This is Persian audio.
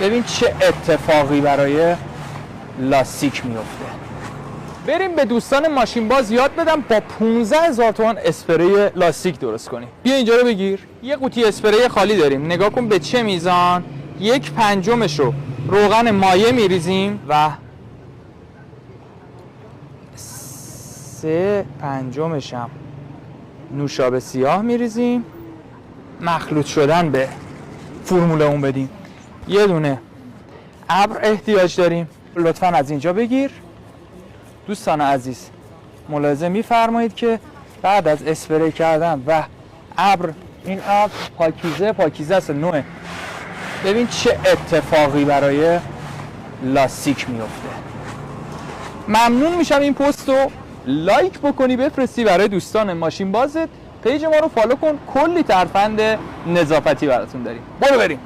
ببین چه اتفاقی برای لاستیک میفته. بریم به دوستان ماشین باز یاد بدم با 15,000 تومان اسپری لاستیک درست کنیم. بیا اینجا رو بگیر. یه قوطی اسپری خالی داریم. نگاه کن به چه میزان 1/5 رو روغن مایع میریزیم و 3/5 هم نوشابه سیاه میریزیم. مخلوط شدن به فرمول اون بدیم. یه دونه ابر احتیاج داریم. لطفاً از اینجا بگیر. دوستان عزیز ملاحظه می‌فرمایید که بعد از اسپری کردن و ابر، این ابر پاکیزه است نوعه. ببین چه اتفاقی برای لاستیک میفته. ممنون میشم این پست رو لایک بکنی بفرستی برای دوستان ماشین بازت. پیج ما رو فالو کن، کلی ترفند نظافتی براتون داریم. برو بریم.